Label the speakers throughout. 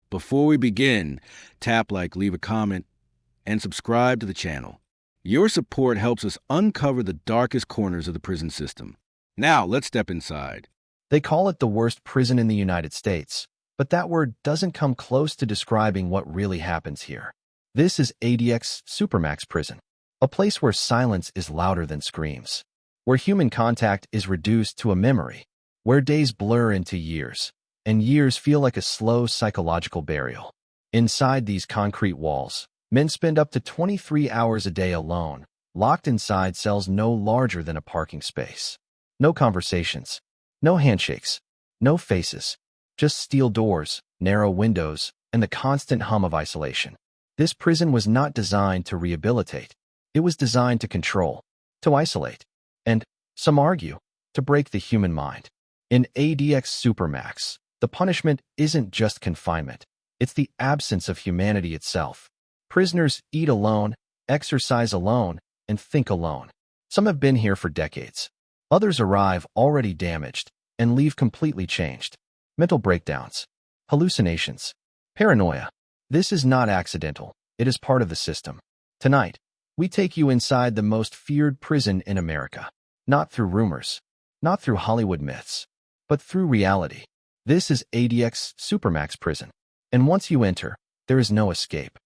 Speaker 1: Before we begin, tap like, leave a comment, and subscribe to the channel. Your support helps us uncover the darkest corners of the prison system. Now, let's step inside.
Speaker 2: They call it the worst prison in the United States, but that word doesn't come close to describing what really happens here. This is ADX Supermax Prison, a place where silence is louder than screams, where human contact is reduced to a memory, where days blur into years, and years feel like a slow psychological burial. Inside these concrete walls, men spend up to 23 hours a day alone, locked inside cells no larger than a parking space. No conversations, no handshakes, no faces, just steel doors, narrow windows, and the constant hum of isolation. This prison was not designed to rehabilitate. It was designed to control, to isolate, and, some argue, to break the human mind. In ADX Supermax, the punishment isn't just confinement. It's the absence of humanity itself. Prisoners eat alone, exercise alone, and think alone. Some have been here for decades. Others arrive already damaged and leave completely changed. Mental breakdowns, hallucinations, paranoia. This is not accidental. It is part of the system. Tonight, we take you inside the most feared prison in America. Not through rumors, not through Hollywood myths, but through reality. This is ADX Supermax Prison. And once you enter, there is no escape.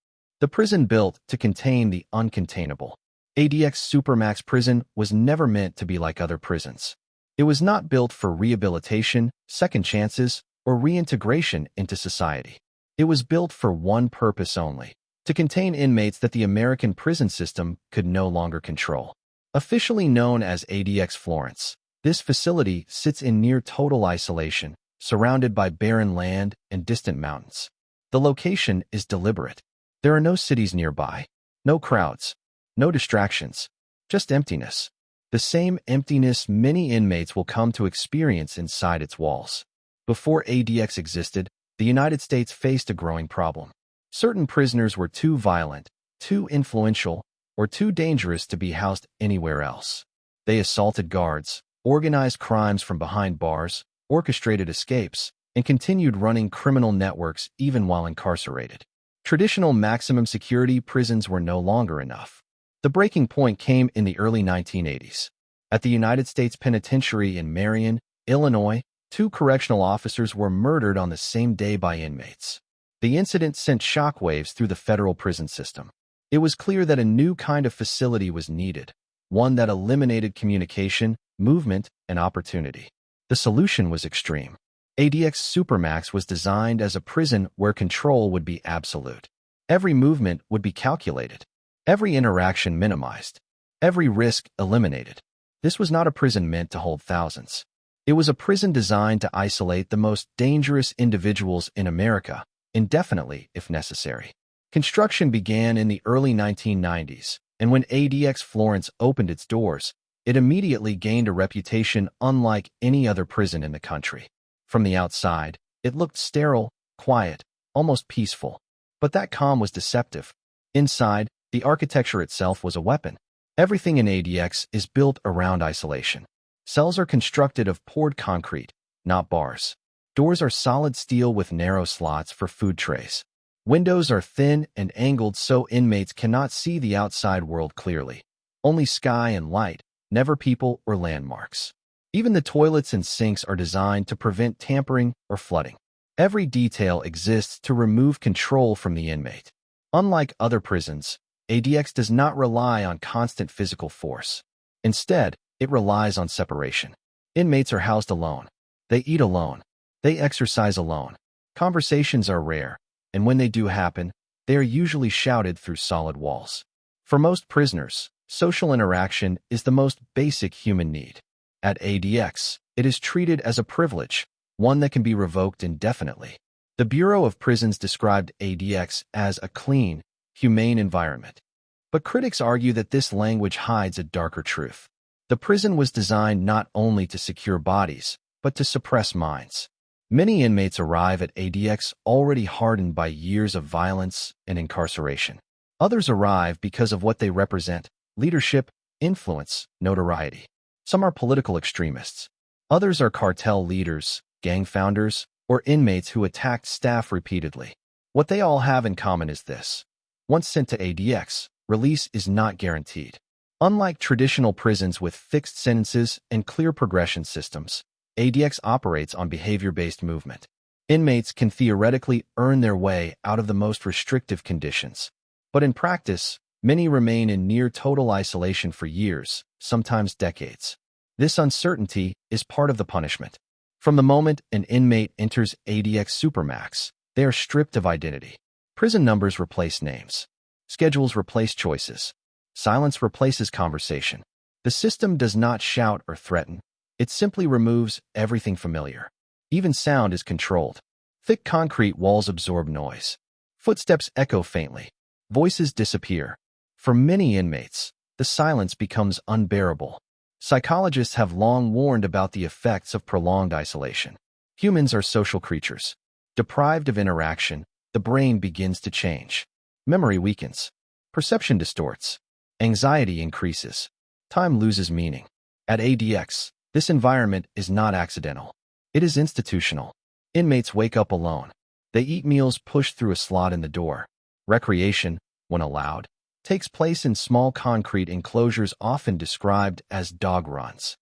Speaker 2: The prison built to contain the uncontainable. ADX Supermax Prison was never meant to be like other prisons. It was not built for rehabilitation, second chances, or reintegration into society. It was built for one purpose only: to contain inmates that the American prison system could no longer control. Officially known as ADX Florence, this facility sits in near total isolation, surrounded by barren land and distant mountains. The location is deliberate. There are no cities nearby, no crowds, no distractions, just emptiness. The same emptiness many inmates will come to experience inside its walls. Before ADX existed, the United States faced a growing problem. Certain prisoners were too violent, too influential, or too dangerous to be housed anywhere else. They assaulted guards, organized crimes from behind bars, orchestrated escapes, and continued running criminal networks even while incarcerated. Traditional maximum security prisons were no longer enough. The breaking point came in the early 1980s. At the United States Penitentiary in Marion, Illinois, 2 correctional officers were murdered on the same day by inmates. The incident sent shockwaves through the federal prison system. It was clear that a new kind of facility was needed, one that eliminated communication, movement, and opportunity. The solution was extreme. ADX Supermax was designed as a prison where control would be absolute. Every movement would be calculated, every interaction minimized, every risk eliminated. This was not a prison meant to hold thousands. It was a prison designed to isolate the most dangerous individuals in America, indefinitely if necessary. Construction began in the early 1990s, and when ADX Florence opened its doors, it immediately gained a reputation unlike any other prison in the country. From the outside, it looked sterile, quiet, almost peaceful. But that calm was deceptive. Inside, the architecture itself was a weapon. Everything in ADX is built around isolation. Cells are constructed of poured concrete, not bars. Doors are solid steel with narrow slots for food trays. Windows are thin and angled so inmates cannot see the outside world clearly. Only sky and light, never people or landmarks. Even the toilets and sinks are designed to prevent tampering or flooding. Every detail exists to remove control from the inmate. Unlike other prisons, ADX does not rely on constant physical force. Instead, it relies on separation. Inmates are housed alone. They eat alone. They exercise alone. Conversations are rare, and when they do happen, they are usually shouted through solid walls. For most prisoners, social interaction is the most basic human need. At ADX, it is treated as a privilege, one that can be revoked indefinitely. The Bureau of Prisons described ADX as a clean, humane environment. But critics argue that this language hides a darker truth. The prison was designed not only to secure bodies, but to suppress minds. Many inmates arrive at ADX already hardened by years of violence and incarceration. Others arrive because of what they represent: leadership, influence, notoriety. Some are political extremists. Others are cartel leaders, gang founders, or inmates who attacked staff repeatedly. What they all have in common is this. Once sent to ADX, release is not guaranteed. Unlike traditional prisons with fixed sentences and clear progression systems, ADX operates on behavior-based movement. Inmates can theoretically earn their way out of the most restrictive conditions. But in practice, many remain in near total isolation for years, sometimes decades. This uncertainty is part of the punishment. From the moment an inmate enters ADX Supermax, they are stripped of identity. Prison numbers replace names. Schedules replace choices. Silence replaces conversation. The system does not shout or threaten. It simply removes everything familiar. Even sound is controlled. Thick concrete walls absorb noise. Footsteps echo faintly. Voices disappear. For many inmates, the silence becomes unbearable. Psychologists have long warned about the effects of prolonged isolation. Humans are social creatures. Deprived of interaction, the brain begins to change. Memory weakens. Perception distorts. Anxiety increases. Time loses meaning. At ADX, this environment is not accidental. It is institutional. Inmates wake up alone. They eat meals pushed through a slot in the door. Recreation, when allowed, takes place in small concrete enclosures often described as dog runs.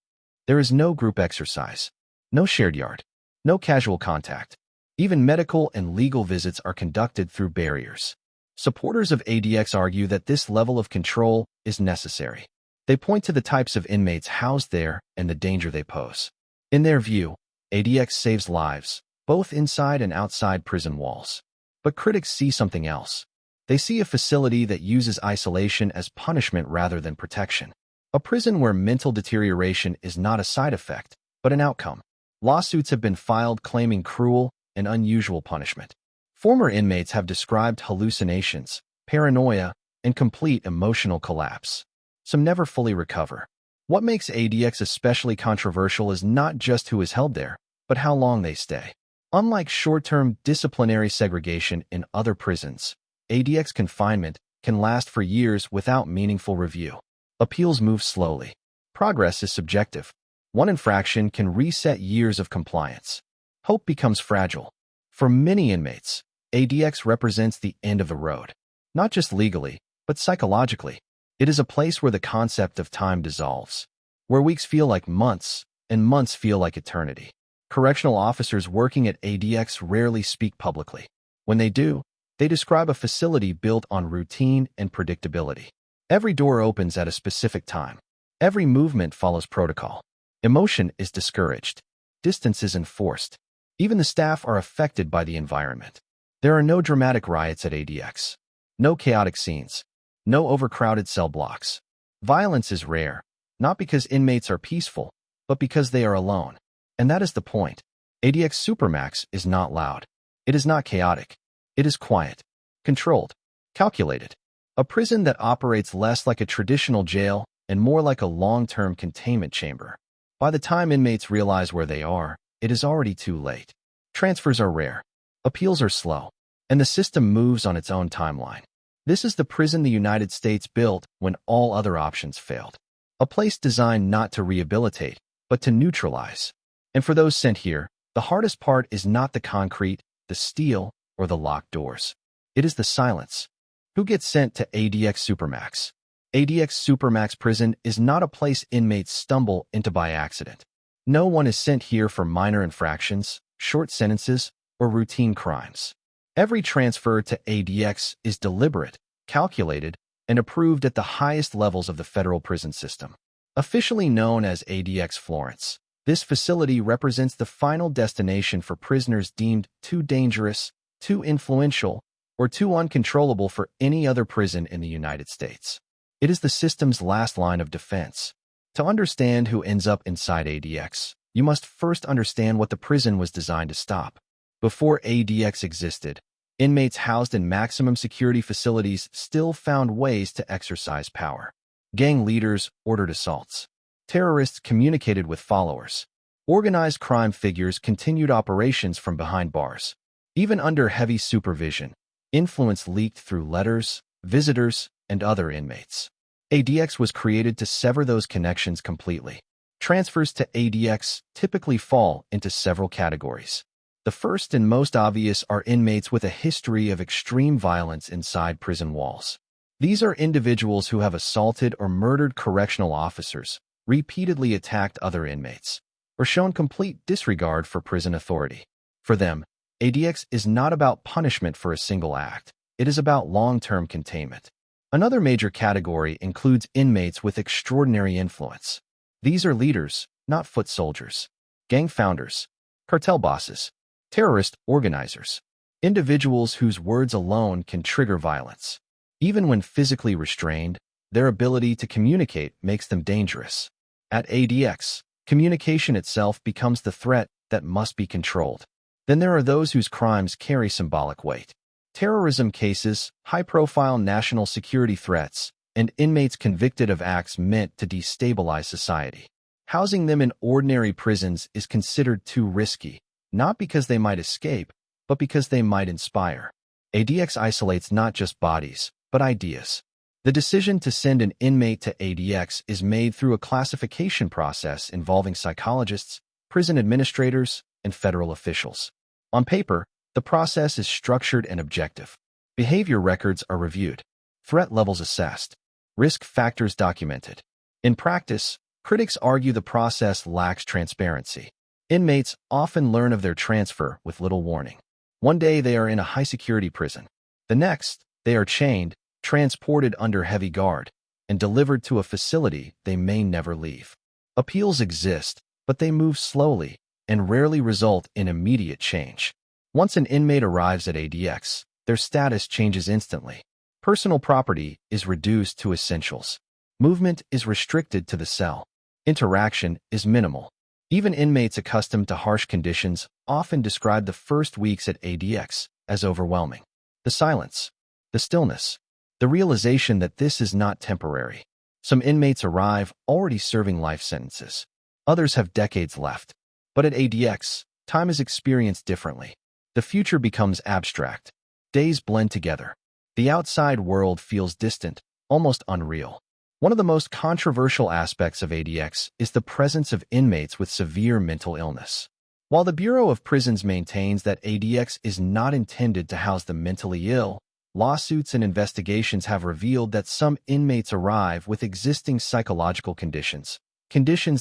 Speaker 2: There is no group exercise, no shared yard, no casual contact. Even medical and legal visits are conducted through barriers. Supporters of ADX argue that this level of control is necessary. They point to the types of inmates housed there and the danger they pose. In their view, ADX saves lives, both inside and outside prison walls. But critics see something else. They see a facility that uses isolation as punishment rather than protection. A prison where mental deterioration is not a side effect, but an outcome. Lawsuits have been filed claiming cruel and unusual punishment. Former inmates have described hallucinations, paranoia, and complete emotional collapse. Some never fully recover. What makes ADX especially controversial is not just who is held there, but how long they stay. Unlike short-term disciplinary segregation in other prisons, ADX confinement can last for years without meaningful review. Appeals move slowly. Progress is subjective. One infraction can reset years of compliance. Hope becomes fragile. For many inmates, ADX represents the end of the road. Not just legally, but psychologically. It is a place where the concept of time dissolves, where weeks feel like months and months feel like eternity. Correctional officers working at ADX rarely speak publicly. When they do, they describe a facility built on routine and predictability. Every door opens at a specific time. Every movement follows protocol. Emotion is discouraged. Distance is enforced. Even the staff are affected by the environment. There are no dramatic riots at ADX. No chaotic scenes. No overcrowded cell blocks. Violence is rare, not because inmates are peaceful, but because they are alone. And that is the point. ADX Supermax is not loud. It is not chaotic. It is quiet, controlled, calculated. A prison that operates less like a traditional jail and more like a long-term containment chamber. By the time inmates realize where they are, it is already too late. Transfers are rare. Appeals are slow. And the system moves on its own timeline. This is the prison the United States built when all other options failed. A place designed not to rehabilitate, but to neutralize. And for those sent here, the hardest part is not the concrete, the steel, or the locked doors. It is the silence. Who gets sent to ADX Supermax? ADX Supermax Prison is not a place inmates stumble into by accident. No one is sent here for minor infractions, short sentences, or routine crimes. Every transfer to ADX is deliberate, calculated, and approved at the highest levels of the federal prison system. Officially known as ADX Florence, this facility represents the final destination for prisoners deemed too dangerous, too influential, or too uncontrollable for any other prison in the United States. It is the system's last line of defense. To understand who ends up inside ADX, you must first understand what the prison was designed to stop. Before ADX existed, inmates housed in maximum security facilities still found ways to exercise power. Gang leaders ordered assaults. Terrorists communicated with followers. Organized crime figures continued operations from behind bars. Even under heavy supervision, influence leaked through letters, visitors, and other inmates. ADX was created to sever those connections completely. Transfers to ADX typically fall into several categories. The first and most obvious are inmates with a history of extreme violence inside prison walls. These are individuals who have assaulted or murdered correctional officers, repeatedly attacked other inmates, or shown complete disregard for prison authority. For them, ADX is not about punishment for a single act. It is about long-term containment. Another major category includes inmates with extraordinary influence. These are leaders, not foot soldiers, gang founders, cartel bosses, terrorist organizers, individuals whose words alone can trigger violence. Even when physically restrained, their ability to communicate makes them dangerous. At ADX, communication itself becomes the threat that must be controlled. Then there are those whose crimes carry symbolic weight. Terrorism cases, high-profile national security threats, and inmates convicted of acts meant to destabilize society. Housing them in ordinary prisons is considered too risky, not because they might escape, but because they might inspire. ADX isolates not just bodies, but ideas. The decision to send an inmate to ADX is made through a classification process involving psychologists, prison administrators, and federal officials. On paper, the process is structured and objective. Behavior records are reviewed, threat levels assessed, risk factors documented. In practice, critics argue the process lacks transparency. Inmates often learn of their transfer with little warning. One day they are in a high-security prison. The next, they are chained, transported under heavy guard, and delivered to a facility they may never leave. Appeals exist, but they move slowly and rarely result in immediate change. Once an inmate arrives at ADX, their status changes instantly. Personal property is reduced to essentials. Movement is restricted to the cell. Interaction is minimal. Even inmates accustomed to harsh conditions often describe the first weeks at ADX as overwhelming. The silence, the stillness, the realization that this is not temporary. Some inmates arrive already serving life sentences. Others have decades left. But at ADX, time is experienced differently. The future becomes abstract. Days blend together. The outside world feels distant, almost unreal. One of the most controversial aspects of ADX is the presence of inmates with severe mental illness. While the Bureau of Prisons maintains that ADX is not intended to house the mentally ill, lawsuits and investigations have revealed that some inmates arrive with existing psychological conditions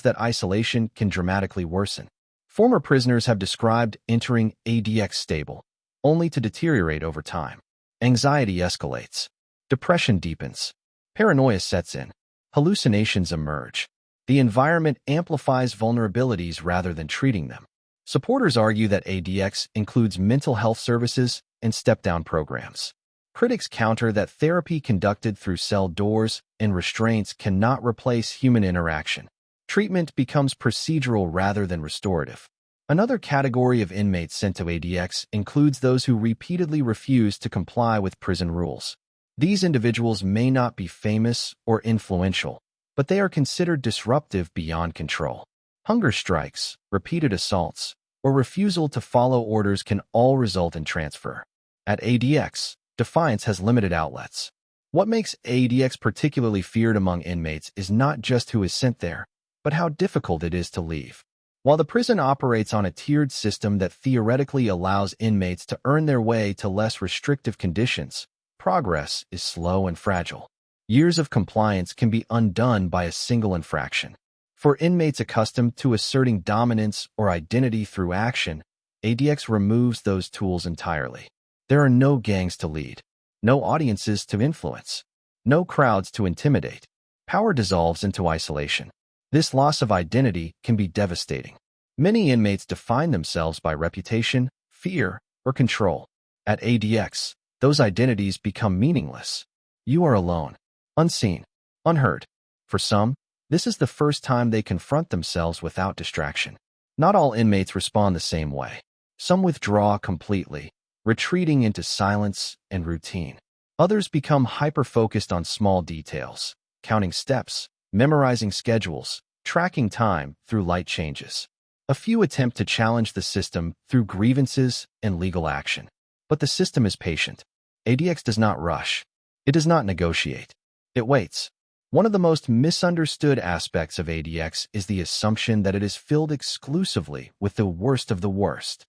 Speaker 2: that isolation can dramatically worsen. Former prisoners have described entering ADX stable, only to deteriorate over time. Anxiety escalates. Depression deepens. Paranoia sets in. Hallucinations emerge. The environment amplifies vulnerabilities rather than treating them. Supporters argue that ADX includes mental health services and step-down programs. Critics counter that therapy conducted through cell doors and restraints cannot replace human interaction. Treatment becomes procedural rather than restorative. Another category of inmates sent to ADX includes those who repeatedly refuse to comply with prison rules. These individuals may not be famous or influential, but they are considered disruptive beyond control. Hunger strikes, repeated assaults, or refusal to follow orders can all result in transfer. At ADX, defiance has limited outlets. What makes ADX particularly feared among inmates is not just who is sent there, but how difficult it is to leave. While the prison operates on a tiered system that theoretically allows inmates to earn their way to less restrictive conditions, progress is slow and fragile. Years of compliance can be undone by a single infraction. For inmates accustomed to asserting dominance or identity through action, ADX removes those tools entirely. There are no gangs to lead, no audiences to influence, no crowds to intimidate. Power dissolves into isolation. This loss of identity can be devastating. Many inmates define themselves by reputation, fear, or control. At ADX, those identities become meaningless. You are alone, unseen, unheard. For some, this is the first time they confront themselves without distraction. Not all inmates respond the same way. Some withdraw completely, retreating into silence and routine. Others become hyper-focused on small details, counting steps, memorizing schedules, tracking time through light changes. A few attempt to challenge the system through grievances and legal action. But the system is patient. ADX does not rush. It does not negotiate. It waits. One of the most misunderstood aspects of ADX is the assumption that it is filled exclusively with the worst of the worst.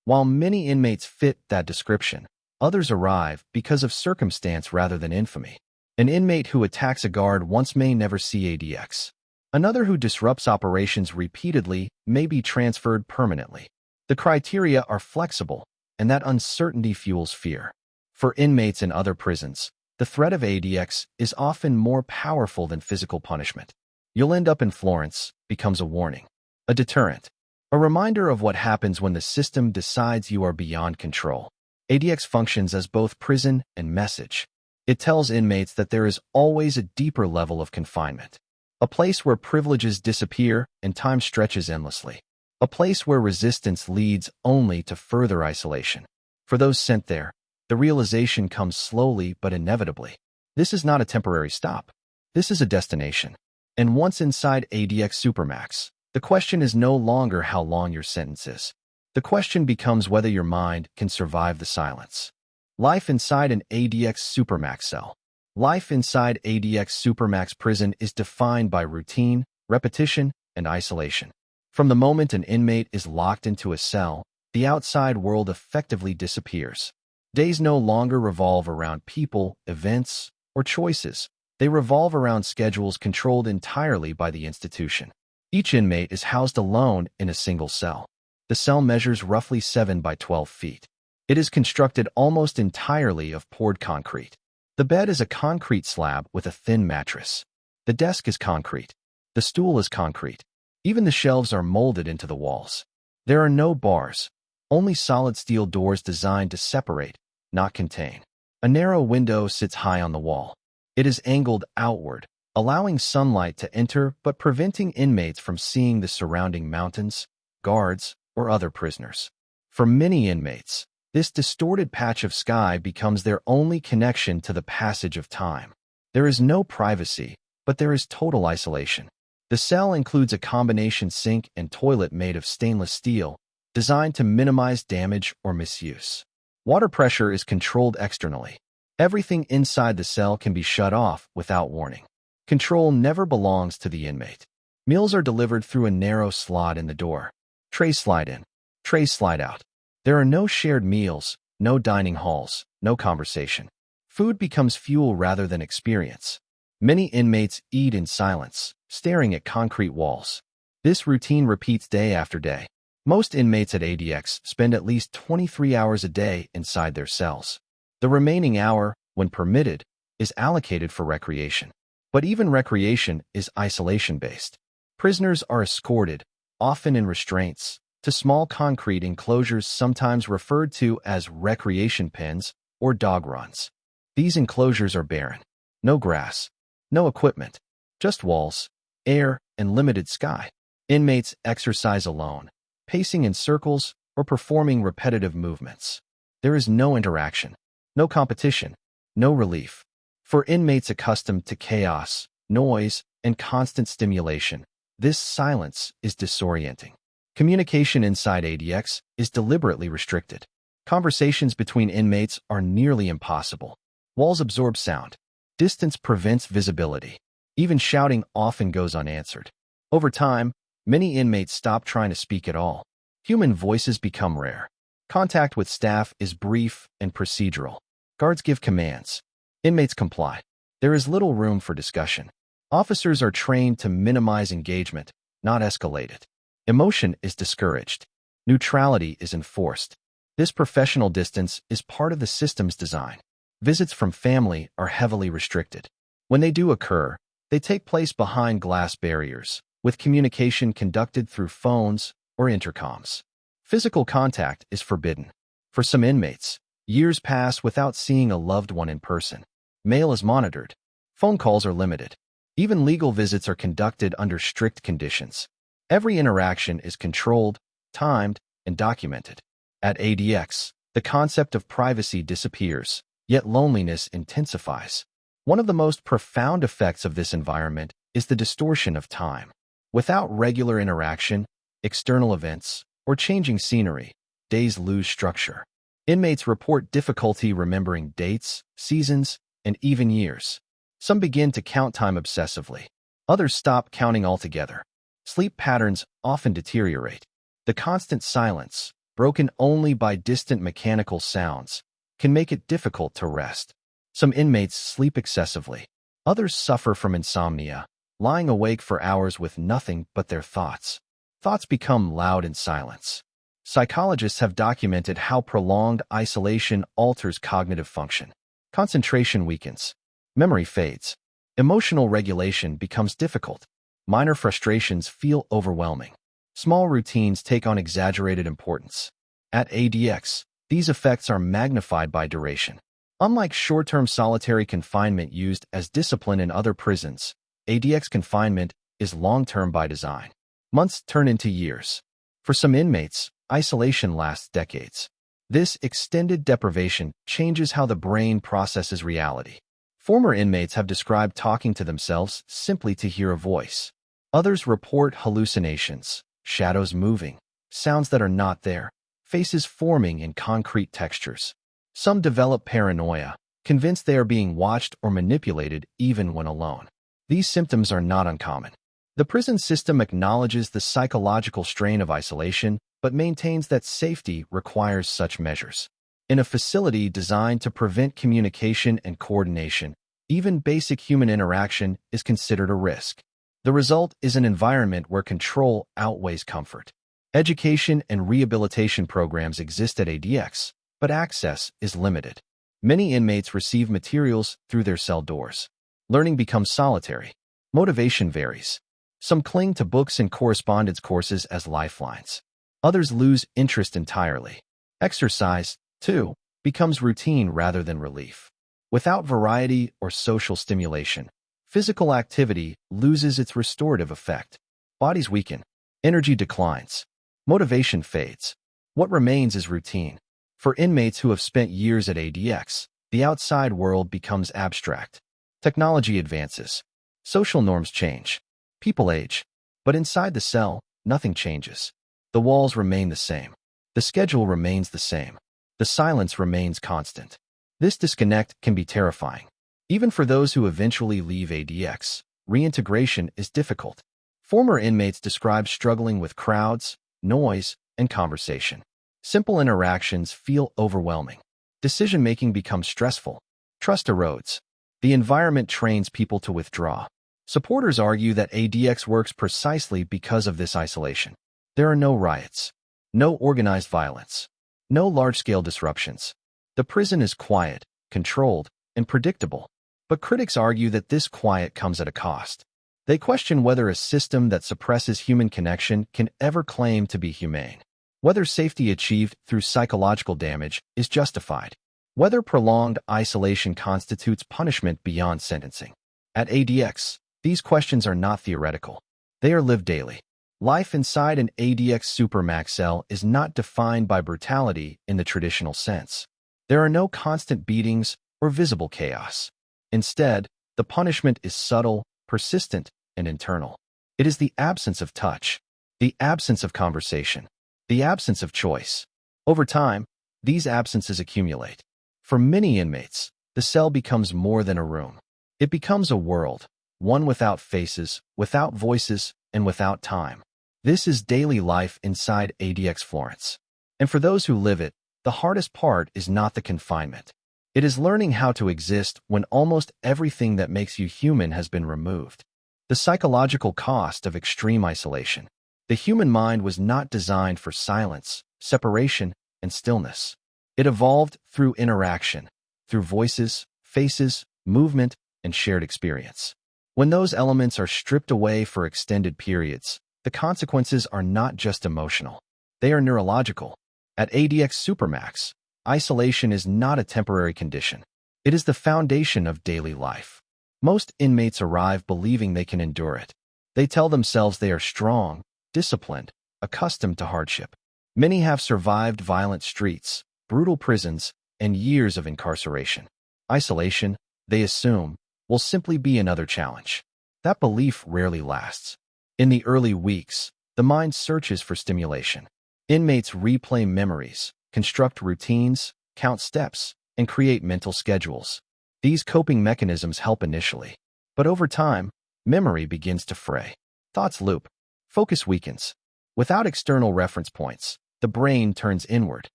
Speaker 2: While many inmates fit that description, others arrive because of circumstance rather than infamy. An inmate who attacks a guard once may never see ADX. Another who disrupts operations repeatedly may be transferred permanently. The criteria are flexible, and that uncertainty fuels fear. For inmates in other prisons, the threat of ADX is often more powerful than physical punishment. You'll end up in Florence becomes a warning, a deterrent, a reminder of what happens when the system decides you are beyond control. ADX functions as both prison and message. It tells inmates that there is always a deeper level of confinement, a place where privileges disappear and time stretches endlessly, a place where resistance leads only to further isolation. For those sent there, the realization comes slowly but inevitably. This is not a temporary stop. This is a destination. And once inside ADX Supermax, the question is no longer how long your sentence is. The question becomes whether your mind can survive the silence. Life inside an ADX Supermax cell. Life inside ADX Supermax Prison is defined by routine, repetition, and isolation. From the moment an inmate is locked into a cell, the outside world effectively disappears. Days no longer revolve around people, events, or choices. They revolve around schedules controlled entirely by the institution. Each inmate is housed alone in a single cell. The cell measures roughly 7 by 12 feet. It is constructed almost entirely of poured concrete. The bed is a concrete slab with a thin mattress. The desk is concrete. The stool is concrete. Even the shelves are molded into the walls. There are no bars, only solid steel doors designed to separate, not contain. A narrow window sits high on the wall. It is angled outward, allowing sunlight to enter but preventing inmates from seeing the surrounding mountains, guards, or other prisoners. For many inmates, this distorted patch of sky becomes their only connection to the passage of time. There is no privacy, but there is total isolation. The cell includes a combination sink and toilet made of stainless steel, designed to minimize damage or misuse. Water pressure is controlled externally. Everything inside the cell can be shut off without warning. Control never belongs to the inmate. Meals are delivered through a narrow slot in the door. Trays slide in. Trays slide out. There are no shared meals, no dining halls, no conversation. Food becomes fuel rather than experience. Many inmates eat in silence, staring at concrete walls. This routine repeats day after day. Most inmates at ADX spend at least 23 hours a day inside their cells. The remaining hour, when permitted, is allocated for recreation. But even recreation is isolation-based. Prisoners are escorted, often in restraints, to small concrete enclosures sometimes referred to as recreation pens or dog runs. These enclosures are barren. No grass, no equipment, just walls, air, and limited sky. Inmates exercise alone, pacing in circles or performing repetitive movements. There is no interaction, no competition, no relief. For inmates accustomed to chaos, noise, and constant stimulation, this silence is disorienting. Communication inside ADX is deliberately restricted. Conversations between inmates are nearly impossible. Walls absorb sound. Distance prevents visibility. Even shouting often goes unanswered. Over time, many inmates stop trying to speak at all. Human voices become rare. Contact with staff is brief and procedural. Guards give commands. Inmates comply. There is little room for discussion. Officers are trained to minimize engagement, not escalate it. Emotion is discouraged. Neutrality is enforced. This professional distance is part of the system's design. Visits from family are heavily restricted. When they do occur, they take place behind glass barriers, with communication conducted through phones or intercoms. Physical contact is forbidden. For some inmates, years pass without seeing a loved one in person. Mail is monitored. Phone calls are limited. Even legal visits are conducted under strict conditions. Every interaction is controlled, timed, and documented. At ADX, the concept of privacy disappears, yet loneliness intensifies. One of the most profound effects of this environment is the distortion of time. Without regular interaction, external events, or changing scenery, days lose structure. Inmates report difficulty remembering dates, seasons, and even years. Some begin to count time obsessively. Others stop counting altogether. Sleep patterns often deteriorate. The constant silence, broken only by distant mechanical sounds, can make it difficult to rest. Some inmates sleep excessively. Others suffer from insomnia, lying awake for hours with nothing but their thoughts. Thoughts become loud in silence. Psychologists have documented how prolonged isolation alters cognitive function. Concentration weakens. Memory fades. Emotional regulation becomes difficult. Minor frustrations feel overwhelming. Small routines take on exaggerated importance. At ADX, these effects are magnified by duration. Unlike short-term solitary confinement used as discipline in other prisons, ADX confinement is long-term by design. Months turn into years. For some inmates, isolation lasts decades. This extended deprivation changes how the brain processes reality. Former inmates have described talking to themselves simply to hear a voice. Others report hallucinations, shadows moving, sounds that are not there, faces forming in concrete textures. Some develop paranoia, convinced they are being watched or manipulated even when alone. These symptoms are not uncommon. The prison system acknowledges the psychological strain of isolation, but maintains that safety requires such measures. In a facility designed to prevent communication and coordination, even basic human interaction is considered a risk. The result is an environment where control outweighs comfort. Education and rehabilitation programs exist at ADX, but access is limited. Many inmates receive materials through their cell doors. Learning becomes solitary. Motivation varies. Some cling to books and correspondence courses as lifelines. Others lose interest entirely. Exercise, too, becomes routine rather than relief. Without variety or social stimulation, physical activity loses its restorative effect. Bodies weaken. Energy declines. Motivation fades. What remains is routine. For inmates who have spent years at ADX, the outside world becomes abstract. Technology advances. Social norms change. People age. But inside the cell, nothing changes. The walls remain the same. The schedule remains the same. The silence remains constant. This disconnect can be terrifying. Even for those who eventually leave ADX, reintegration is difficult. Former inmates describe struggling with crowds, noise, and conversation. Simple interactions feel overwhelming. Decision-making becomes stressful. Trust erodes. The environment trains people to withdraw. Supporters argue that ADX works precisely because of this isolation. There are no riots, no organized violence, no large-scale disruptions. The prison is quiet, controlled, and predictable. But critics argue that this quiet comes at a cost. They question whether a system that suppresses human connection can ever claim to be humane. Whether safety achieved through psychological damage is justified. Whether prolonged isolation constitutes punishment beyond sentencing. At ADX, these questions are not theoretical. They are lived daily. Life inside an ADX Supermax cell is not defined by brutality in the traditional sense. There are no constant beatings or visible chaos. Instead, the punishment is subtle, persistent, and internal. It is the absence of touch, the absence of conversation, the absence of choice. Over time, these absences accumulate. For many inmates, the cell becomes more than a room. It becomes a world, one without faces, without voices, and without time. This is daily life inside ADX Florence. And for those who live it, the hardest part is not the confinement. It is learning how to exist when almost everything that makes you human has been removed. The psychological cost of extreme isolation. The human mind was not designed for silence, separation, and stillness. It evolved through interaction, through voices, faces, movement, and shared experience. When those elements are stripped away for extended periods, the consequences are not just emotional. They are neurological. At ADX Supermax, isolation is not a temporary condition. It is the foundation of daily life. Most inmates arrive believing they can endure it. They tell themselves they are strong, disciplined, accustomed to hardship. Many have survived violent streets, brutal prisons, and years of incarceration. Isolation, they assume, will simply be another challenge. That belief rarely lasts. In the early weeks, the mind searches for stimulation. Inmates replay memories, construct routines, count steps, and create mental schedules. These coping mechanisms help initially, but over time, memory begins to fray. Thoughts loop. Focus weakens. Without external reference points, the brain turns inward.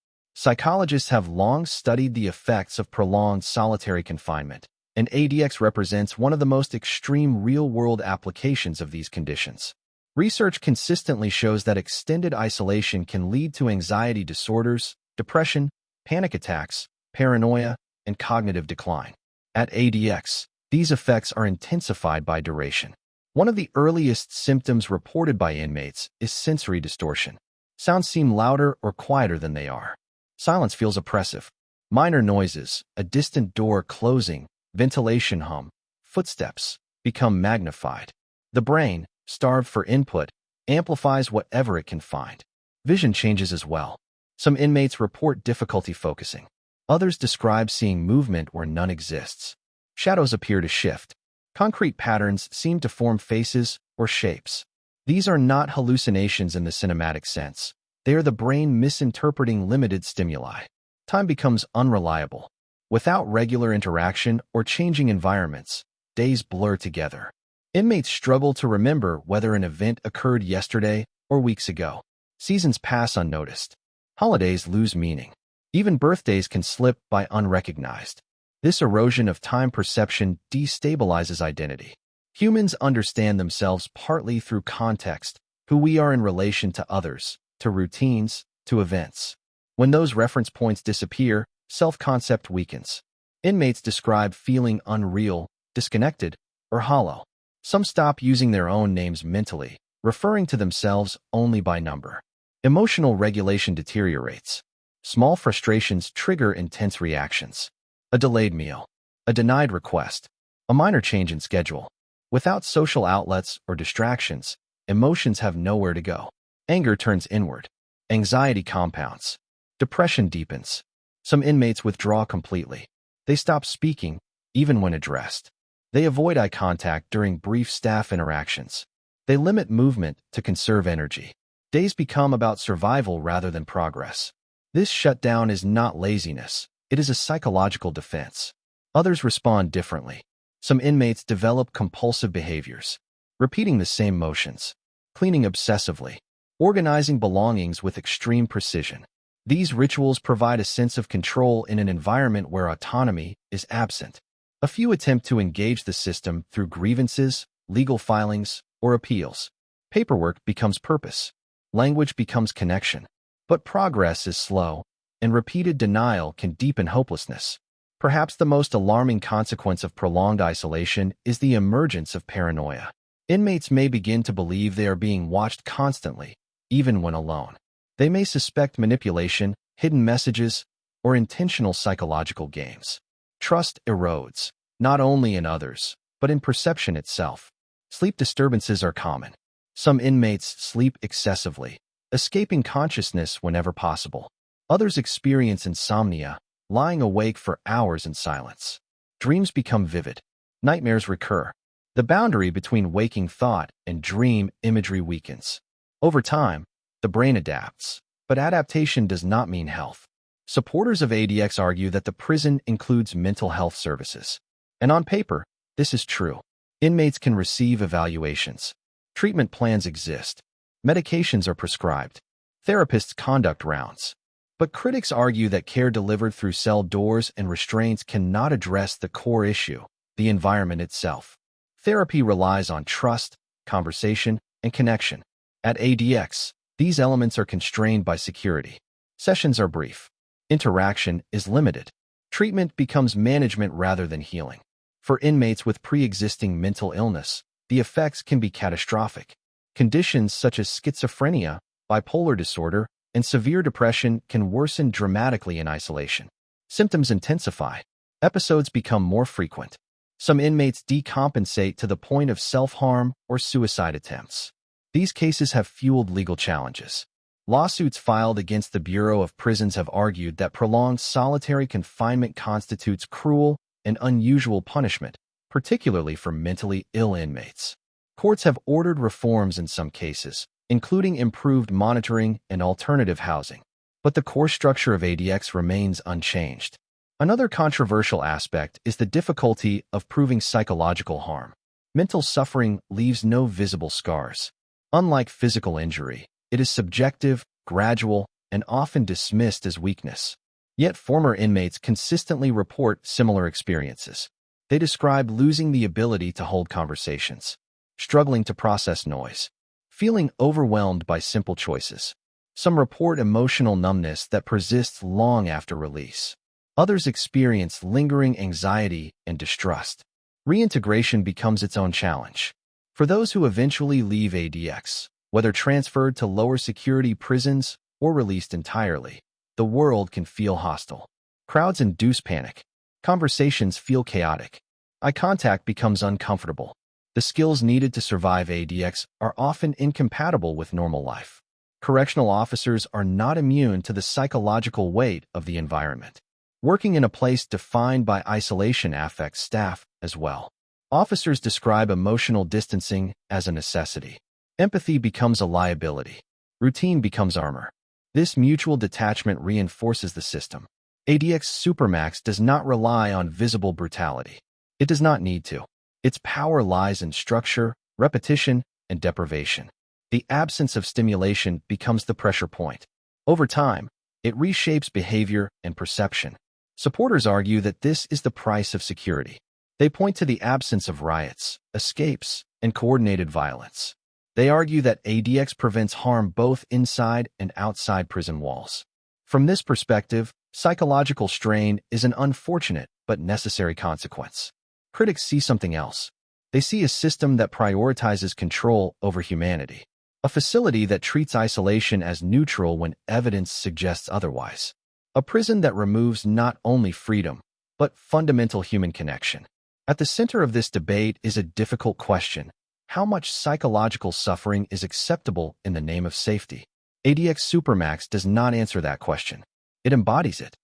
Speaker 2: Psychologists have long studied the effects of prolonged solitary confinement, and ADX represents one of the most extreme real-world applications of these conditions. Research consistently shows that extended isolation can lead to anxiety disorders, depression, panic attacks, paranoia, and cognitive decline. At ADX, these effects are intensified by duration. One of the earliest symptoms reported by inmates is sensory distortion. Sounds seem louder or quieter than they are. Silence feels oppressive. Minor noises, a distant door closing, ventilation hum, footsteps, become magnified. The brain, starved for input, amplifies whatever it can find. Vision changes as well. Some inmates report difficulty focusing. Others describe seeing movement where none exists. Shadows appear to shift. Concrete patterns seem to form faces or shapes. These are not hallucinations in the cinematic sense. They are the brain misinterpreting limited stimuli. Time becomes unreliable. Without regular interaction or changing environments, days blur together. Inmates struggle to remember whether an event occurred yesterday or weeks ago. Seasons pass unnoticed. Holidays lose meaning. Even birthdays can slip by unrecognized. This erosion of time perception destabilizes identity. Humans understand themselves partly through context, who we are in relation to others, to routines, to events. When those reference points disappear, self-concept weakens. Inmates describe feeling unreal, disconnected, or hollow. Some stop using their own names mentally, referring to themselves only by number. Emotional regulation deteriorates. Small frustrations trigger intense reactions. A delayed meal, a denied request, a minor change in schedule. Without social outlets or distractions, emotions have nowhere to go. Anger turns inward. Anxiety compounds. Depression deepens. Some inmates withdraw completely. They stop speaking, even when addressed. They avoid eye contact during brief staff interactions. They limit movement to conserve energy. Days become about survival rather than progress. This shutdown is not laziness. It is a psychological defense. Others respond differently. Some inmates develop compulsive behaviors, repeating the same motions, cleaning obsessively, organizing belongings with extreme precision. These rituals provide a sense of control in an environment where autonomy is absent. A few attempt to engage the system through grievances, legal filings, or appeals. Paperwork becomes purpose. Language becomes connection. But progress is slow, and repeated denial can deepen hopelessness. Perhaps the most alarming consequence of prolonged isolation is the emergence of paranoia. Inmates may begin to believe they are being watched constantly, even when alone. They may suspect manipulation, hidden messages, or intentional psychological games. Trust erodes, not only in others, but in perception itself. Sleep disturbances are common. Some inmates sleep excessively, escaping consciousness whenever possible. Others experience insomnia, lying awake for hours in silence. Dreams become vivid. Nightmares recur. The boundary between waking thought and dream imagery weakens. Over time, the brain adapts, but adaptation does not mean health. Supporters of ADX argue that the prison includes mental health services. And on paper, this is true. Inmates can receive evaluations. Treatment plans exist. Medications are prescribed. Therapists conduct rounds. But critics argue that care delivered through cell doors and restraints cannot address the core issue, the environment itself. Therapy relies on trust, conversation, and connection. At ADX, these elements are constrained by security. Sessions are brief. Interaction is limited. Treatment becomes management rather than healing. For inmates with pre-existing mental illness, the effects can be catastrophic. Conditions such as schizophrenia, bipolar disorder, and severe depression can worsen dramatically in isolation. Symptoms intensify. Episodes become more frequent. Some inmates decompensate to the point of self-harm or suicide attempts. These cases have fueled legal challenges. Lawsuits filed against the Bureau of Prisons have argued that prolonged solitary confinement constitutes cruel and unusual punishment, particularly for mentally ill inmates. Courts have ordered reforms in some cases, including improved monitoring and alternative housing. But the core structure of ADX remains unchanged. Another controversial aspect is the difficulty of proving psychological harm. Mental suffering leaves no visible scars. Unlike physical injury, it is subjective, gradual, and often dismissed as weakness. Yet former inmates consistently report similar experiences. They describe losing the ability to hold conversations, struggling to process noise, feeling overwhelmed by simple choices. Some report emotional numbness that persists long after release. Others experience lingering anxiety and distrust. Reintegration becomes its own challenge. For those who eventually leave ADX, whether transferred to lower security prisons or released entirely, the world can feel hostile. Crowds induce panic. Conversations feel chaotic. Eye contact becomes uncomfortable. The skills needed to survive ADX are often incompatible with normal life. Correctional officers are not immune to the psychological weight of the environment. Working in a place defined by isolation affects staff as well. Officers describe emotional distancing as a necessity. Empathy becomes a liability. Routine becomes armor. This mutual detachment reinforces the system. ADX Supermax does not rely on visible brutality. It does not need to. Its power lies in structure, repetition, and deprivation. The absence of stimulation becomes the pressure point. Over time, it reshapes behavior and perception. Supporters argue that this is the price of security. They point to the absence of riots, escapes, and coordinated violence. They argue that ADX prevents harm both inside and outside prison walls. From this perspective, psychological strain is an unfortunate but necessary consequence. Critics see something else. They see a system that prioritizes control over humanity. A facility that treats isolation as neutral when evidence suggests otherwise. A prison that removes not only freedom, but fundamental human connection. At the center of this debate is a difficult question. How much psychological suffering is acceptable in the name of safety? ADX Supermax does not answer that question. It embodies it.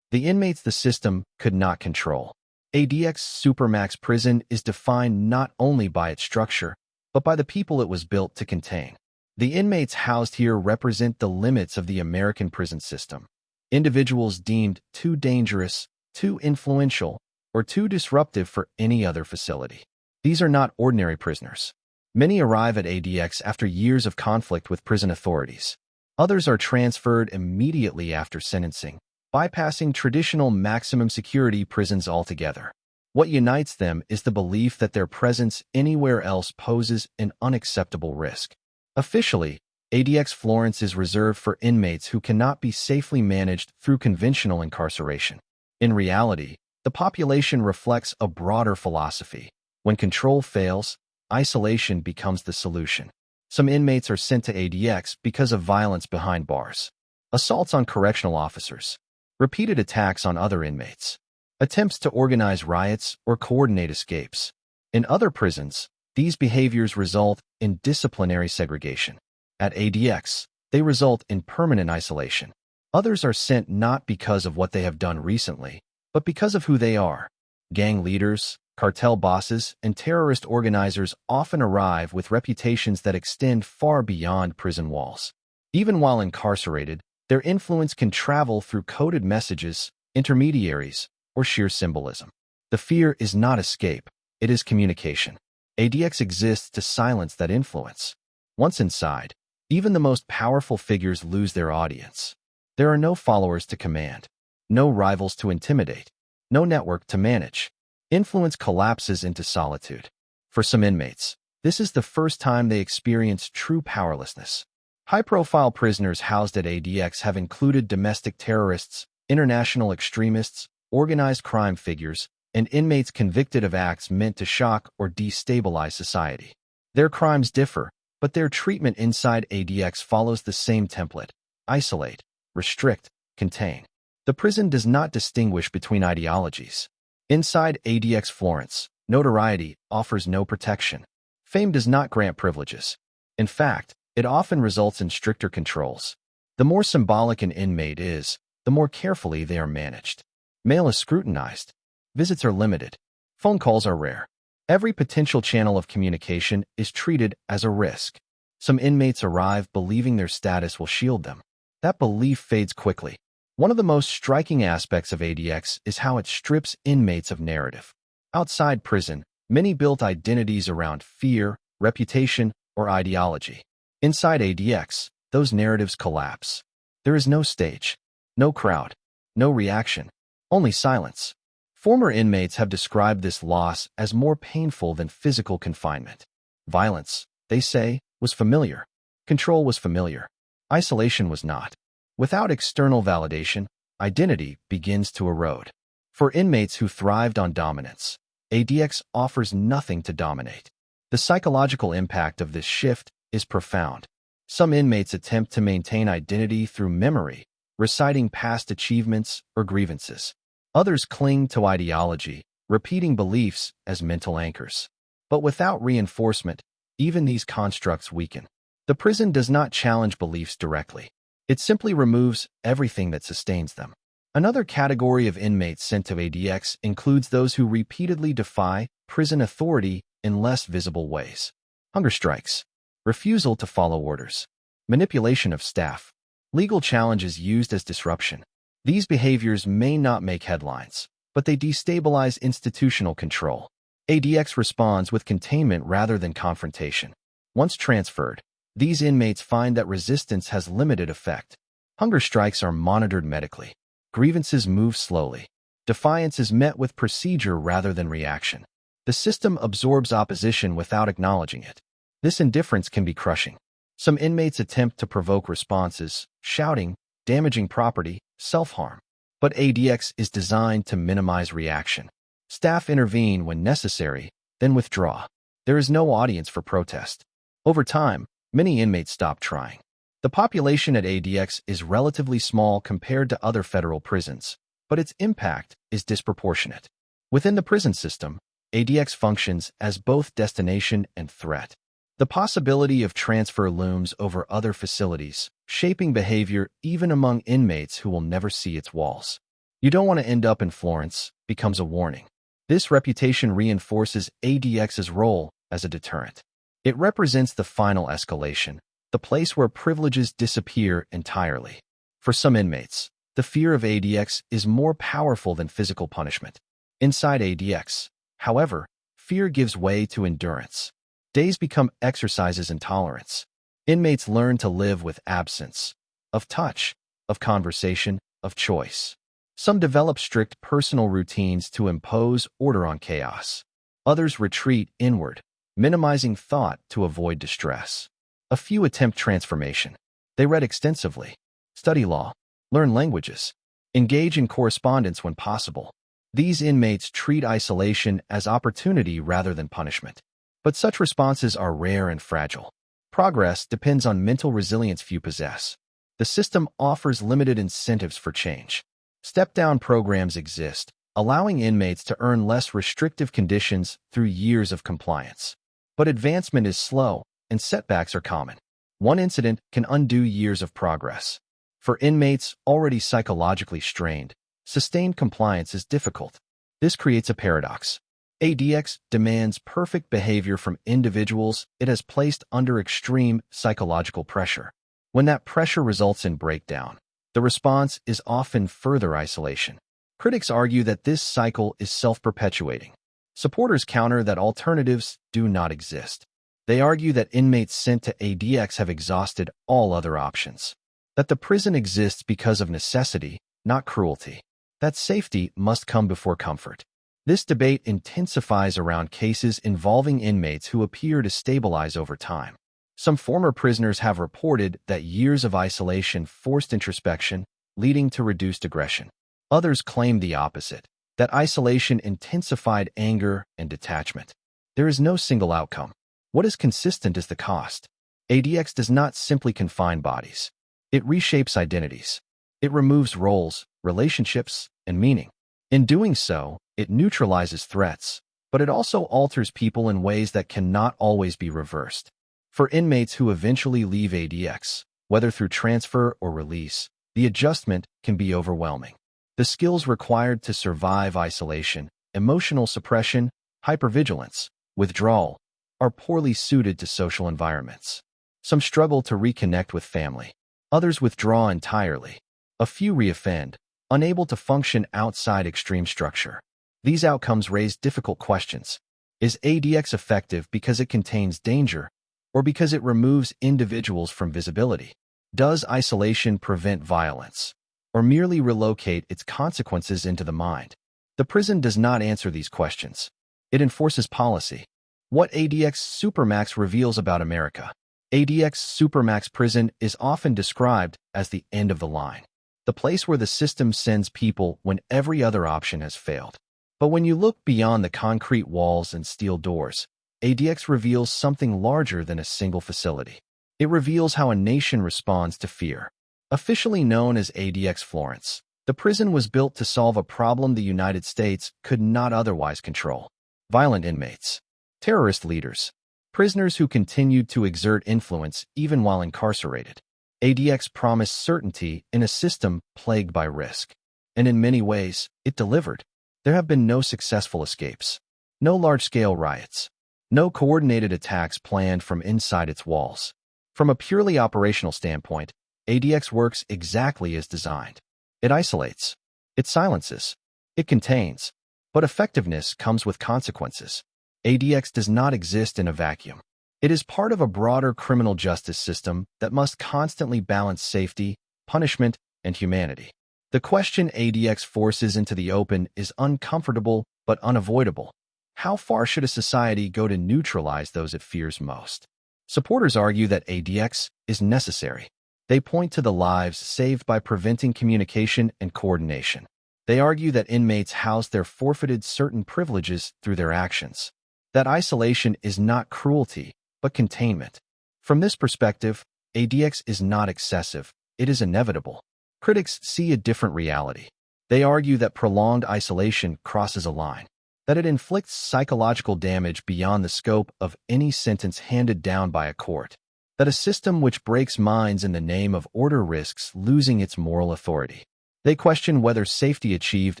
Speaker 2: The inmates the system could not control. ADX Supermax Prison is defined not only by its structure, but by the people it was built to contain. The inmates housed here represent the limits of the American prison system. Individuals deemed too dangerous, too influential, or too disruptive for any other facility. These are not ordinary prisoners. Many arrive at ADX after years of conflict with prison authorities. Others are transferred immediately after sentencing, bypassing traditional maximum security prisons altogether. What unites them is the belief that their presence anywhere else poses an unacceptable risk. Officially, ADX Florence is reserved for inmates who cannot be safely managed through conventional incarceration. In reality, the population reflects a broader philosophy. When control fails, isolation becomes the solution. Some inmates are sent to ADX because of violence behind bars. Assaults on correctional officers. Repeated attacks on other inmates. Attempts to organize riots or coordinate escapes. In other prisons, these behaviors result in disciplinary segregation. At ADX, they result in permanent isolation. Others are sent not because of what they have done recently, but because of who they are. Gang leaders, cartel bosses, and terrorist organizers often arrive with reputations that extend far beyond prison walls. Even while incarcerated, their influence can travel through coded messages, intermediaries, or sheer symbolism. The fear is not escape, it is communication. ADX exists to silence that influence. Once inside, even the most powerful figures lose their audience. There are no followers to command, no rivals to intimidate, no network to manage. Influence collapses into solitude. For some inmates, this is the first time they experience true powerlessness. High-profile prisoners housed at ADX have included domestic terrorists, international extremists, organized crime figures, and inmates convicted of acts meant to shock or destabilize society. Their crimes differ, but their treatment inside ADX follows the same template: isolate, restrict, contain. The prison does not distinguish between ideologies. Inside ADX Florence, notoriety offers no protection. Fame does not grant privileges. In fact, it often results in stricter controls. The more symbolic an inmate is, the more carefully they are managed. Mail is scrutinized. Visits are limited. Phone calls are rare. Every potential channel of communication is treated as a risk. Some inmates arrive believing their status will shield them. That belief fades quickly. One of the most striking aspects of ADX is how it strips inmates of narrative. Outside prison, many built identities around fear, reputation, or ideology. Inside ADX, those narratives collapse. There is no stage, no crowd, no reaction, only silence. Former inmates have described this loss as more painful than physical confinement. Violence, they say, was familiar. Control was familiar. Isolation was not. Without external validation, identity begins to erode. For inmates who thrived on dominance, ADX offers nothing to dominate. The psychological impact of this shift is profound. Some inmates attempt to maintain identity through memory, reciting past achievements or grievances. Others cling to ideology, repeating beliefs as mental anchors. But without reinforcement, even these constructs weaken. The prison does not challenge beliefs directly. It simply removes everything that sustains them. Another category of inmates sent to ADX includes those who repeatedly defy prison authority in less visible ways. Hunger strikes, refusal to follow orders, manipulation of staff, legal challenges used as disruption. These behaviors may not make headlines, but they destabilize institutional control. ADX responds with containment rather than confrontation. Once transferred, these inmates find that resistance has limited effect. Hunger strikes are monitored medically. Grievances move slowly. Defiance is met with procedure rather than reaction. The system absorbs opposition without acknowledging it. This indifference can be crushing. Some inmates attempt to provoke responses, shouting, damaging property, self-harm. But ADX is designed to minimize reaction. Staff intervene when necessary, then withdraw. There is no audience for protest. Over time, many inmates stop trying. The population at ADX is relatively small compared to other federal prisons, but its impact is disproportionate. Within the prison system, ADX functions as both destination and threat. The possibility of transfer looms over other facilities, shaping behavior even among inmates who will never see its walls. "You don't want to end up in Florence" becomes a warning. This reputation reinforces ADX's role as a deterrent. It represents the final escalation, the place where privileges disappear entirely. For some inmates, the fear of ADX is more powerful than physical punishment. Inside ADX, however, fear gives way to endurance. Days become exercises in tolerance. Inmates learn to live with absence, of touch, of conversation, of choice. Some develop strict personal routines to impose order on chaos. Others retreat inward, minimizing thought to avoid distress. A few attempt transformation. They read extensively, study law, learn languages, engage in correspondence when possible. These inmates treat isolation as opportunity rather than punishment. But such responses are rare and fragile. Progress depends on mental resilience few possess. The system offers limited incentives for change. Step-down programs exist, allowing inmates to earn less restrictive conditions through years of compliance. But advancement is slow, and setbacks are common. One incident can undo years of progress. For inmates already psychologically strained, sustained compliance is difficult. This creates a paradox. ADX demands perfect behavior from individuals it has placed under extreme psychological pressure. When that pressure results in breakdown, the response is often further isolation. Critics argue that this cycle is self-perpetuating. Supporters counter that alternatives do not exist. They argue that inmates sent to ADX have exhausted all other options. That the prison exists because of necessity, not cruelty. That safety must come before comfort. This debate intensifies around cases involving inmates who appear to stabilize over time. Some former prisoners have reported that years of isolation forced introspection, leading to reduced aggression. Others claim the opposite, that isolation intensified anger and detachment. There is no single outcome. What is consistent is the cost. ADX does not simply confine bodies. It reshapes identities. It removes roles, relationships, and meaning. In doing so, it neutralizes threats, but it also alters people in ways that cannot always be reversed. For inmates who eventually leave ADX, whether through transfer or release, the adjustment can be overwhelming. The skills required to survive isolation, emotional suppression, hypervigilance, withdrawal, are poorly suited to social environments. Some struggle to reconnect with family. Others withdraw entirely. A few reoffend, unable to function outside extreme structure. These outcomes raise difficult questions. Is ADX effective because it contains danger, or because it removes individuals from visibility? Does isolation prevent violence, or merely relocate its consequences into the mind? The prison does not answer these questions. It enforces policy. What ADX Supermax reveals about America. ADX Supermax Prison is often described as the end of the line, the place where the system sends people when every other option has failed. But when you look beyond the concrete walls and steel doors, ADX reveals something larger than a single facility. It reveals how a nation responds to fear. Officially known as ADX Florence, the prison was built to solve a problem the United States could not otherwise control. Violent inmates, terrorist leaders, prisoners who continued to exert influence even while incarcerated. ADX promised certainty in a system plagued by risk. And in many ways, it delivered. There have been no successful escapes, no large-scale riots, no coordinated attacks planned from inside its walls. From a purely operational standpoint, ADX works exactly as designed. It isolates, it silences, it contains, but effectiveness comes with consequences. ADX does not exist in a vacuum. It is part of a broader criminal justice system that must constantly balance safety, punishment, and humanity. The question ADX forces into the open is uncomfortable but unavoidable. How far should a society go to neutralize those it fears most? Supporters argue that ADX is necessary. They point to the lives saved by preventing communication and coordination. They argue that inmates housed their forfeited certain privileges through their actions. That isolation is not cruelty, but containment. From this perspective, ADX is not excessive, it is inevitable. Critics see a different reality. They argue that prolonged isolation crosses a line, that it inflicts psychological damage beyond the scope of any sentence handed down by a court, that a system which breaks minds in the name of order risks losing its moral authority. They question whether safety achieved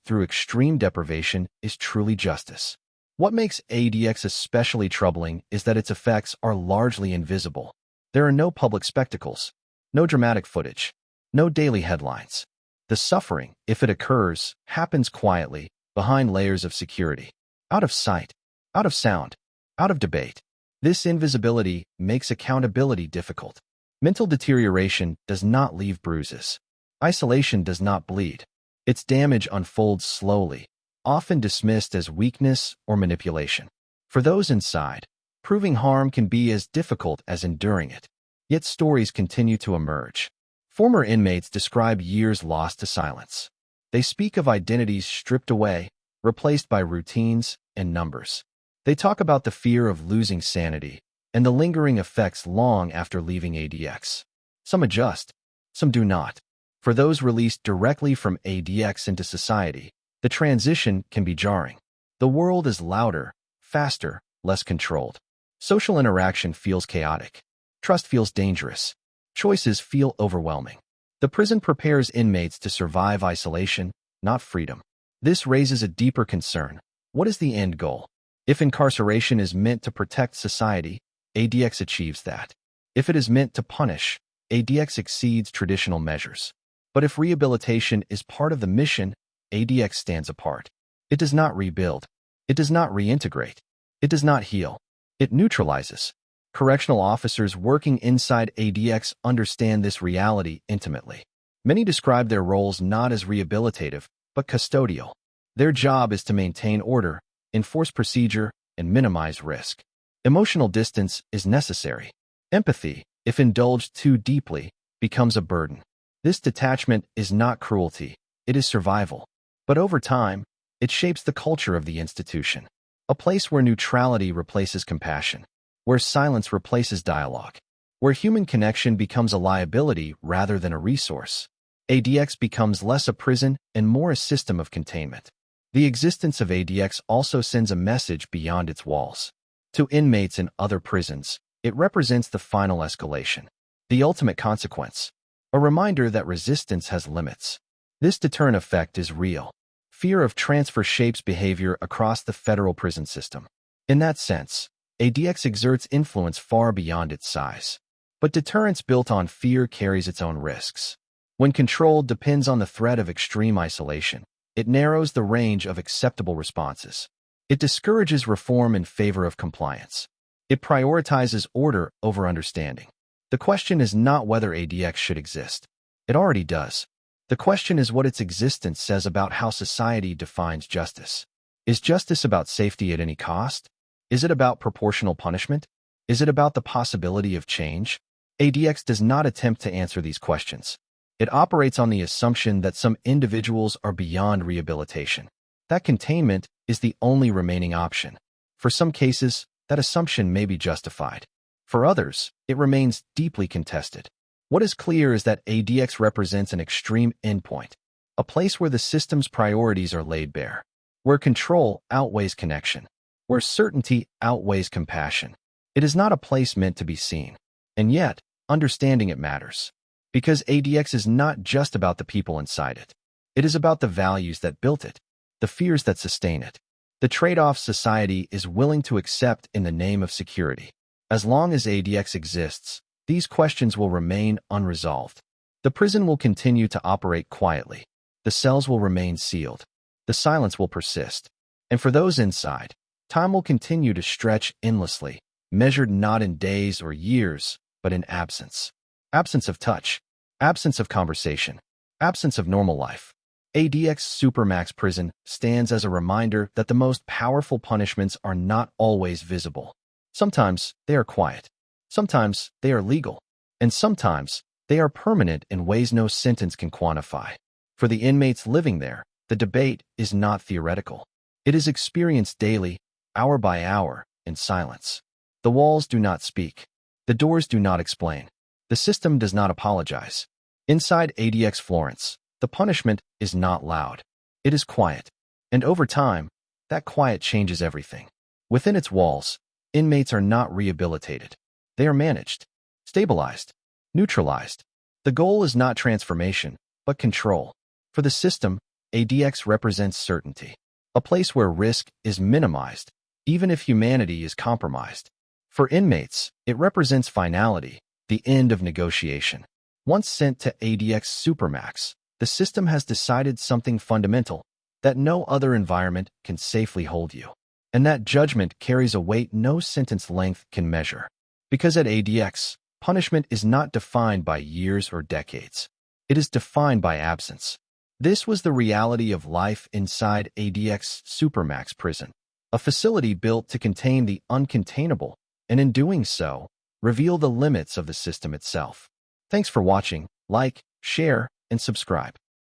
Speaker 2: through extreme deprivation is truly justice. What makes ADX especially troubling is that its effects are largely invisible. There are no public spectacles, no dramatic footage, no daily headlines. The suffering, if it occurs, happens quietly, behind layers of security. Out of sight, out of sound, out of debate. This invisibility makes accountability difficult. Mental deterioration does not leave bruises. Isolation does not bleed. Its damage unfolds slowly, often dismissed as weakness or manipulation. For those inside, proving harm can be as difficult as enduring it. Yet stories continue to emerge. Former inmates describe years lost to silence. They speak of identities stripped away, replaced by routines and numbers. They talk about the fear of losing sanity and the lingering effects long after leaving ADX. Some adjust, some do not. For those released directly from ADX into society, the transition can be jarring. The world is louder, faster, less controlled. Social interaction feels chaotic. Trust feels dangerous. Choices feel overwhelming. The prison prepares inmates to survive isolation, not freedom. This raises a deeper concern. What is the end goal? If incarceration is meant to protect society, ADX achieves that. If it is meant to punish, ADX exceeds traditional measures. But if rehabilitation is part of the mission, ADX stands apart. It does not rebuild. It does not reintegrate. It does not heal. It neutralizes. Correctional officers working inside ADX understand this reality intimately. Many describe their roles not as rehabilitative, but custodial. Their job is to maintain order, enforce procedure, and minimize risk. Emotional distance is necessary. Empathy, if indulged too deeply, becomes a burden. This detachment is not cruelty, it is survival. But over time, it shapes the culture of the institution. A place where neutrality replaces compassion, where silence replaces dialogue, where human connection becomes a liability rather than a resource. ADX becomes less a prison and more a system of containment. The existence of ADX also sends a message beyond its walls. To inmates in other prisons, it represents the final escalation, the ultimate consequence, a reminder that resistance has limits. This deterrent effect is real. Fear of transfer shapes behavior across the federal prison system. In that sense, ADX exerts influence far beyond its size. But deterrence built on fear carries its own risks. When control depends on the threat of extreme isolation, it narrows the range of acceptable responses. It discourages reform in favor of compliance. It prioritizes order over understanding. The question is not whether ADX should exist. It already does. The question is what its existence says about how society defines justice. Is justice about safety at any cost? Is it about proportional punishment? Is it about the possibility of change? ADX does not attempt to answer these questions. It operates on the assumption that some individuals are beyond rehabilitation, that containment is the only remaining option. For some cases, that assumption may be justified. For others, it remains deeply contested. What is clear is that ADX represents an extreme endpoint, a place where the system's priorities are laid bare, where control outweighs connection, where certainty outweighs compassion. It is not a place meant to be seen, and yet, understanding it matters. Because ADX is not just about the people inside it. It is about the values that built it, the fears that sustain it, the trade-offs society is willing to accept in the name of security. As long as ADX exists, these questions will remain unresolved. The prison will continue to operate quietly. The cells will remain sealed. The silence will persist. And for those inside, time will continue to stretch endlessly, measured not in days or years, but in absence. Absence of touch, absence of conversation, absence of normal life. ADX Supermax Prison stands as a reminder that the most powerful punishments are not always visible. Sometimes they are quiet, sometimes they are legal, and sometimes they are permanent in ways no sentence can quantify. For the inmates living there, the debate is not theoretical. It is experienced daily, hour by hour, in silence. The walls do not speak. The doors do not explain. The system does not apologize. Inside ADX Florence, the punishment is not loud. It is quiet. And over time, that quiet changes everything. Within its walls, inmates are not rehabilitated. They are managed, stabilized, neutralized. The goal is not transformation, but control. For the system, ADX represents certainty, a place where risk is minimized, even if humanity is compromised. For inmates, it represents finality, the end of negotiation. Once sent to ADX Supermax, the system has decided something fundamental, that no other environment can safely hold you. And that judgment carries a weight no sentence length can measure. Because at ADX, punishment is not defined by years or decades. It is defined by absence. This was the reality of life inside ADX Supermax Prison, a facility built to contain the uncontainable, and in doing so, reveal the limits of the system itself. Thanks for watching. Like, share, and subscribe.